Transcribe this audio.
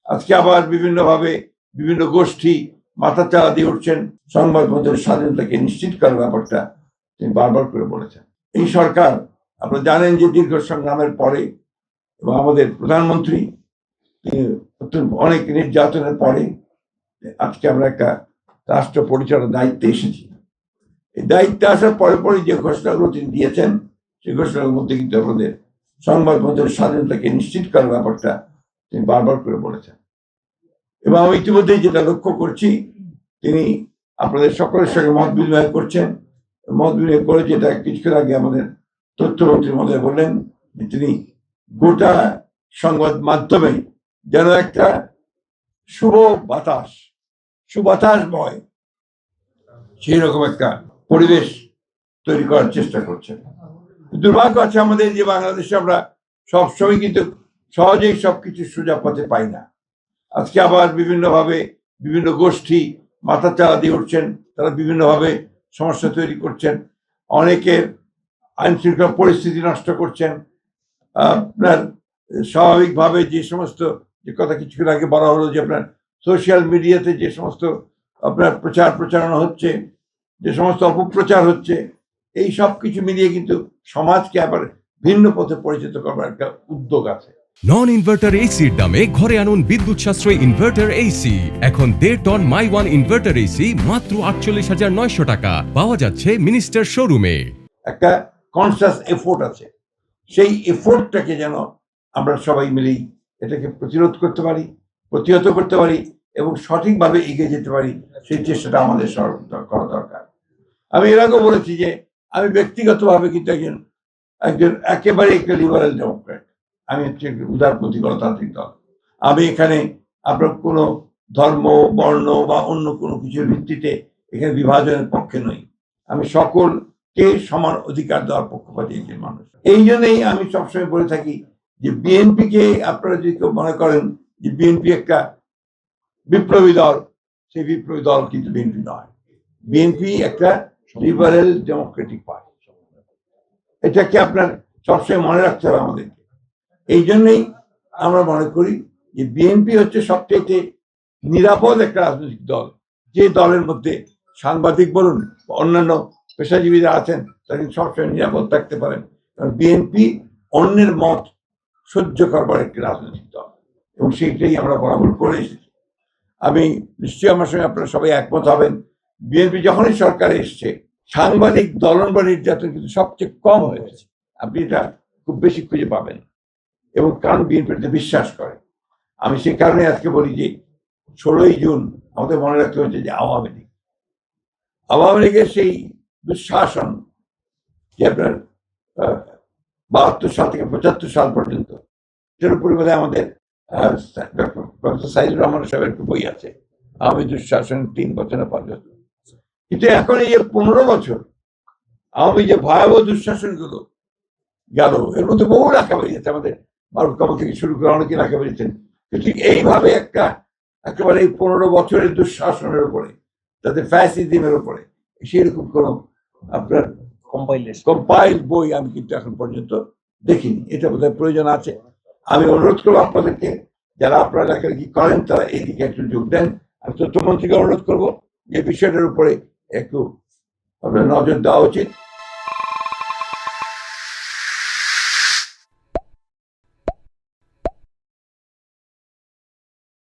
আজকে আবার বিভিন্নভাবে বিভিন্ন গোষ্ঠী মাথা চাড়া দিয়ে উঠছেন। সংবাদ মাধ্যমের স্বাধীনতাকে নিশ্চিত করার ব্যাপারটা তিনি বারবার করে বলেছেন। এই সরকার, আপনারা জানেন যে দীর্ঘ সংগ্রামের পরে এবং আমাদের প্রধানমন্ত্রী অনেক নির্যাতনের পরে আজকে আমরা একটা রাষ্ট্র পরিচালনার দায়িত্বে এসেছি। এই দায়িত্বে আসার পরে পরে যে ঘোষণাগুলো তিনি দিয়েছেন, সেই ঘোষণার মধ্যে কিন্তু আমাদের সংবাদ মাধ্যমের স্বাধীনতাকে নিশ্চিত করার ব্যাপারটা তিনি বারবার করে বলেছেন। এবং আমি ইতিমধ্যেই যেটা লক্ষ্য করছি, তিনি আপনাদের সকলের সঙ্গে মত বিনিময় করছেন। মত বিনিময় করে যেটা কিছুক্ষণ আগে আমাদের তথ্যমন্ত্রী মহোদয় বললেন যে তিনি গোটা সংবাদ মাধ্যমে যেন একটা শুভ বাতাস, সুবাতাসময় সেই রকম একটা পরিবেশ তৈরি করার চেষ্টা করছেন। দুর্ভাগ্য আছে আমাদের যে বাংলাদেশে আমরা সবসময় কিন্তু সহজেই সবকিছু সোজা পথে পাই না। আজকে আবার বিভিন্নভাবে বিভিন্ন গোষ্ঠী মাথা চাড়া দিয়ে উঠছেন, তারা বিভিন্নভাবে সমস্যা তৈরি করছেন, অনেকের আইন শৃঙ্খলা পরিস্থিতি নষ্ট করছেন। আপনার স্বাভাবিকভাবে যে সমস্ত যে কথা কিছুক্ষণ আগে বলা হলো যে আপনার সোশ্যাল মিডিয়াতে যে সমস্ত আপনার প্রচারণা হচ্ছে, যে সমস্ত অপপ্রচার হচ্ছে, এই সব কিছু মিলিয়ে কিন্তু সমাজকে আবার ভিন্ন পথে পরিচিত করবার একটা উদ্যোগ আছে। নন ইনভার্টার এসির দামে ঘরে আনুন বিদ্যুৎ সাশ্রয়ী ইনভার্টার এসি। এখন 1.5 ton my one inverter AC মাত্র 48,900 টাকা পাওয়া যাচ্ছে মিনিস্টার শোরুমে। একটা কনসাস এফোর্ট আছে, সেই এফোর্টটাকে যেন আমরা সবাই মিলেই এটাকে প্রতিরোধ করতে পারি, প্রতিহত করতে পারি এবং সঠিকভাবে এগিয়ে যেতে পারি, সেই চেষ্টাটা আমাদের করা দরকার। আমি এর আগেও বলেছি যে আমি ব্যক্তিগতভাবে কিন্তু একজন একেবারে একটা লিবারেল ডেমোক্র্যাট। আমি হচ্ছে উদারপন্থী গণতান্ত্রিক দল। আমি এখানে আপনার কোনো ধর্ম, বর্ণ বা অন্য কোনো কিছুর ভিত্তিতে এখানে বিভাজনের পক্ষে নই। আমি সকলকে সমান অধিকার দেওয়ার পক্ষপাতী একজন মানুষ। এই জন্যই আমি সবসময় বলে থাকি যে বিএনপিকে আপনারা যদি কেউ মনে করেন যে বিএনপি একটা বিপ্লবী দল, সেই বিপ্লবী দল কিন্তু বিএনপি নয়। বিএনপি একটা লিবারেল ডেমোক্রেটিক পার্টি। এটাকে আপনার সবসময় মনে রাখতে হবে আমাদেরকে। এই জন্যই আমরা মনে করি যে বিএনপি হচ্ছে সবচেয়ে নিরাপদ একটা রাজনৈতিক দল, যে দলের মধ্যে সাংবাদিক বলুন অন্যান্য পেশাজীবীরা আছেন তারা কিন্তু সবসময় নিরাপদ থাকতে পারেন। কারণ বিএনপি অন্যের মত সহ্য করবার একটি রাজনৈতিক দল এবং সেইটাই আমরা বরাবর করে এসেছি। আমি নিশ্চয়ই আমার সঙ্গে আপনারা সবাই একমত হবেন, বিএনপি যখনই সরকারে এসছে সাংবাদিক দলন বা নির্যাতন কিন্তু সবচেয়ে কম হয়েছে। আপনি এটা খুব বেশি খুঁজে পাবেন এবং কারণ বিএনপিতে বিশ্বাস করে। আমি সেই কারণে আজকে বলি যে 16ই জুন আমাদের মনে রাখতে হচ্ছে যে আওয়ামী লীগের সেই দুঃশাসন যে আপনার 72 সাল থেকে 75 সাল পর্যন্ত, সেটার পরিমাণে আমাদের সাইদুর রহমান সাহেবের একটা বই আছে, আওয়ামী দুঃশাসন 3 বছর না 5 বছর। কিন্তু এখন এই যে 15 বছর আওয়ামী যে ভয়াবহ দুঃশাসন গুলো গেল, এর মধ্যে বহু রাখা বেরিয়েছে, আমাদের মারুফ কামাল থেকে শুরু করে অনেকে রাখা বেরিয়েছেন। ঠিক এইভাবে একেবারে এই 15 বছরের দুঃশাসনের উপরে, তাদের ফ্যাসিজমের উপরে সেরকম কোন আপনার কম্পাইল বই আমি কিন্তু এখন পর্যন্ত দেখিনি। এটা বোধহয় প্রয়োজন আছে। আমি অনুরোধ করবো আপনাদেরকে, যারা আপনারা লেখালেখি করেন তারা এইদিকে একটু যোগ দেন। আমি তথ্যমন্ত্রীকে অনুরোধ করবো যে বিষয়টার উপরে একটু আপনার নজর দেওয়া উচিত।